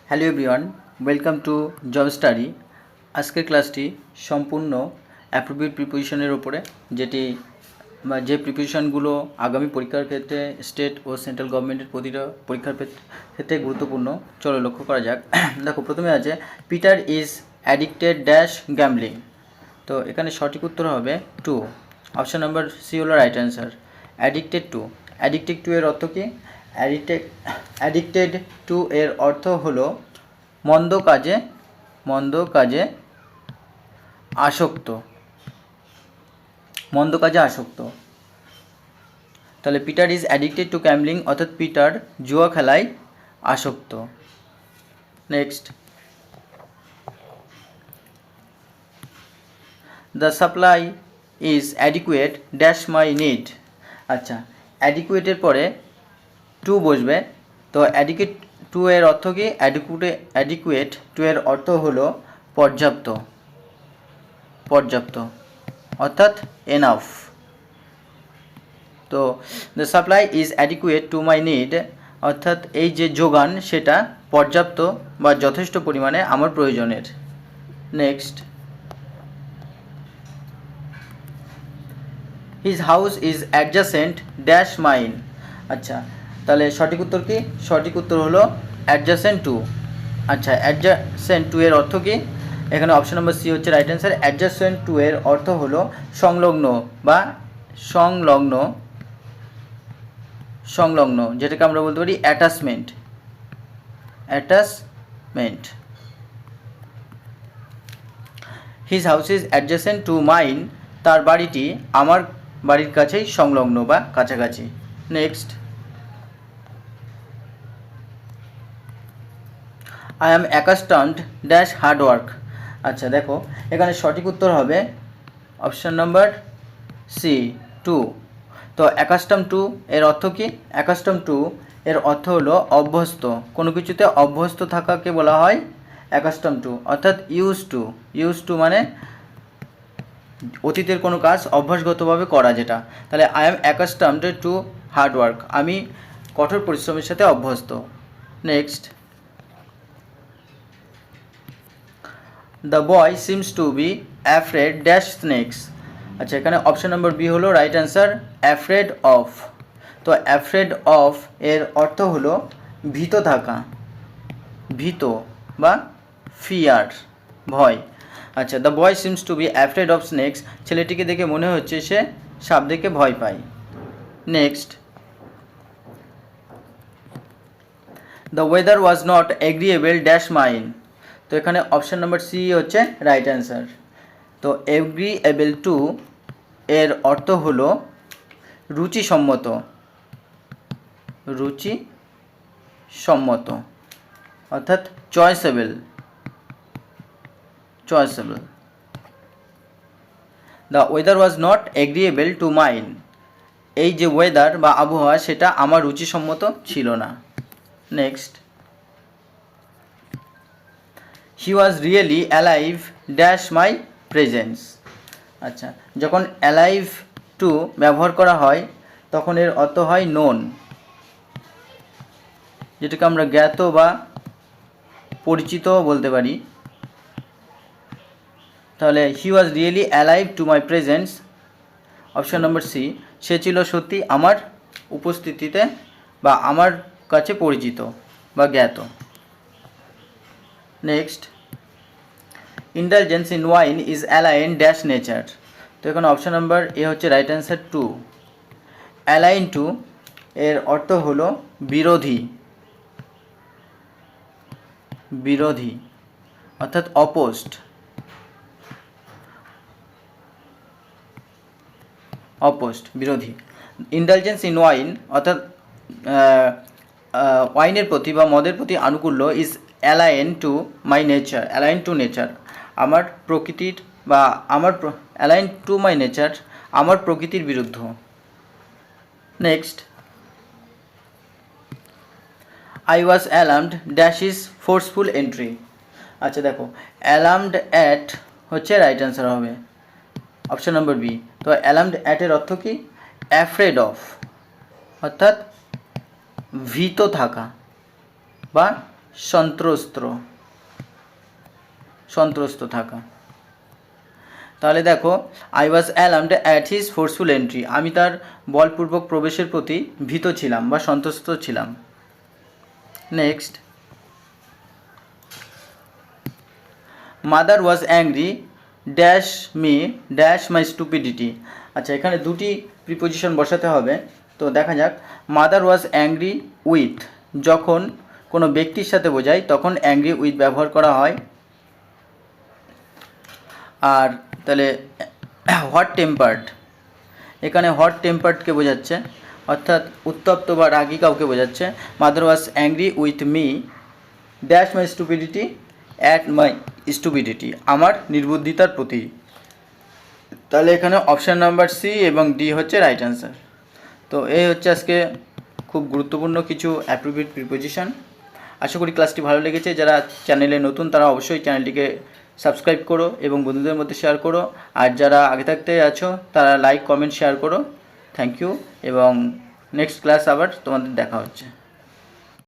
Hello everyone, welcome to job study. আজকের ক্লাসটি সম্পূর্ণ অ্যাপ্রোপ্রিয়েট প্রিপোজিশনের উপরে, যেটি বা যে প্রিপোজিশনগুলো আগামী পরীক্ষার ক্ষেত্রে স্টেট ও সেন্ট্রাল গভর্নমেন্টের প্রতিটা পরীক্ষার ক্ষেত্রে গুরুত্বপূর্ণ। চলো লক্ষ্য করা যাক। দেখো, প্রথমে আছে Peter is addicted dash gambling. তো এখানে সঠিক উত্তর হবে টু। অপশান নাম্বার সি হলো রাইট অ্যান্সার। অ্যাডিক্টেড টু এর অর্থ কী? অ্যাডিক্টেড টু এর অর্থ হলো মন্দ কাজে আসক্ত। তাহলে Peter is addicted to gambling, অর্থাৎ পিটার জুয়া খেলায় আসক্ত। Next, the supply is adequate dash my need. আচ্ছা, অ্যাডিকুয়েটের পরে টু বসবে। তো অ্যাডিকুয়েট টু এর অর্থ কি? অ্যাডিকুয়েট টু এর অর্থ হলো পর্যাপ্ত, অর্থাৎ এনাফ। তো the supply is adequate to my need, অর্থাৎ এই যে যোগান সেটা পর্যাপ্ত বা যথেষ্ট পরিমাণে আমার প্রয়োজনের। Next, his house is adjacent dash mine. আচ্ছা, তাহলে সঠিক উত্তর কি? সঠিক উত্তর হলো অ্যাডজাসেন্ট টু। আচ্ছা, অ্যাডজাসেন্ট টু এর অর্থ কি? এখানে অপশন নম্বর সি হচ্ছে রাইট অ্যান্সার। অ্যাডজাসেন্ট টু এর অর্থ হলো সংলগ্ন বা সংলগ্ন, যেটাকে আমরা বলতে পারি attachment. His house is adjacent to mine, তার বাড়িটি আমার বাড়ির কাছেই সংলগ্ন বা কাছাকাছি। Next, I am accustomed dash hard work. আচ্ছা দেখো, এখানে সঠিক উত্তর হবে অপশান নাম্বার সি টু। তো অ্যাকাস্টম টু এর অর্থ কি? অ্যাকাস্টম টু এর অর্থ হলো অভ্যস্ত, কোনো কিছুতে অভ্যস্ত থাকাকে বলা হয় অ্যাকাস্টম টু, অর্থাৎ ইউজ টু মানে অতীতের কোনো কাজ অভ্যাসগতভাবে করা যেটা। তাহলে I am accustomed to hard work, আমি কঠোর পরিশ্রমের সাথে অভ্যস্ত। Next, the boy seems to be afraid dash snakes. আচ্ছা, এখানে অপশন নম্বর বি হলো রাইট অ্যান্সার, অ্যাফ্রেড অফ। তো অ্যাফ্রেড অফ এর অর্থ হলো ভীত থাকা, ভীত বা ফিয়ার, ভয়। আচ্ছা, the boy seems to be afraid of snakes, ছেলেটিকে দেখে মনে হচ্ছে সে সাপ দেখে ভয় পায়। Next, the weather was not agreeable dash mine. তো এখানে অপশান নাম্বার সি হচ্ছে রাইট অ্যান্সার। তো এগ্রিয়েবল টু এর অর্থ হলো রুচিসম্মত, অর্থাৎ choiceable. The weather was not agreeable to mine, এই যে ওয়েদার বা আবহাওয়া সেটা আমার রুচিসম্মত ছিল না। Next, he was really alive dash my presence. আচ্ছা, যখন অ্যালাইভ টু ব্যবহার করা হয় তখন এর অর্থ হয় নোন, যেটাকে আমরা জ্ঞাত বা পরিচিত বলতে পারি। তাহলে he was really alive to my presence, option number C, সে ছিল সত্যি আমার উপস্থিতিতে বা আমার কাছে পরিচিত বা জ্ঞাত। Next, intelligence in wine is alien dash nature. তো এখানে অপশন নাম্বার এ হচ্ছে right answer to. Alien to এর অর্থ হলো বিরোধী, অর্থাৎ অপোজড। বিরোধী। ইন্টেলিজেন্স ইন ওয়াইন অর্থাৎ ওয়াইনের প্রতি বা মদের প্রতি আনুকূল্য is align to my nature, আমার প্রকৃতির বা অ্যালাইন টু মাই নেচার, আমার প্রকৃতির বিরুদ্ধ। Next, I was alarmed dash is forceful entry. আচ্ছা দেখো, অ্যালার্মড অ্যাট হচ্ছে রাইট অ্যান্সার হবে অপশন নম্বর বি। তো অ্যালার্মড অ্যাটের অর্থ কি? অ্যাফ্রেড অফ, অর্থাৎ ভীত থাকা বা সন্ত্রস্ত থাকা। তাহলে দেখো, I was alarmed at his forceful entry, আমি তার বলপূর্বক প্রবেশের প্রতি ভীত ছিলাম বা সন্ত্রস্ত ছিলাম। Next, mother was angry dash me dash my stupidity. আচ্ছা, এখানে দুটি প্রিপোজিশন বসাতে হবে। তো দেখা যাক, মাদার ওয়াজ অ্যাংরি উইথ যখন কোনো ব্যক্তির সাথে বোঝায় তখন অ্যাংরি উইথ ব্যবহার করা হয়। আর তাহলে হট টেম্পার্ড, এখানে হট টেম্পার্ডকে বোঝাচ্ছে, অর্থাৎ উত্তপ্ত বা রাগী কাউকে বোঝাচ্ছে। Mother was angry with me dash my stupidity at my stupidity, আমার নির্বুদ্ধিতার প্রতি। তাহলে এখানে অপশান নাম্বার সি এবং ডি হচ্ছে রাইট অ্যান্সার। তো এই হচ্ছে আজকে খুব গুরুত্বপূর্ণ কিছু অ্যাপ্রোপ্রিয়েট প্রিপোজিশন। আশা করি ক্লাসটি ভালো লেগেছে। যারা চ্যানেলে নতুন তারা অবশ্যই চ্যানেলটিকে সাবস্ক্রাইব করো এবং বন্ধুদের মধ্যে শেয়ার করো। আর যারা আগে থাকতে আছো তারা লাইক, কমেন্ট, শেয়ার করো। থ্যাংক ইউ, এবং নেক্সট ক্লাস আবার তোমাদের দেখা হচ্ছে।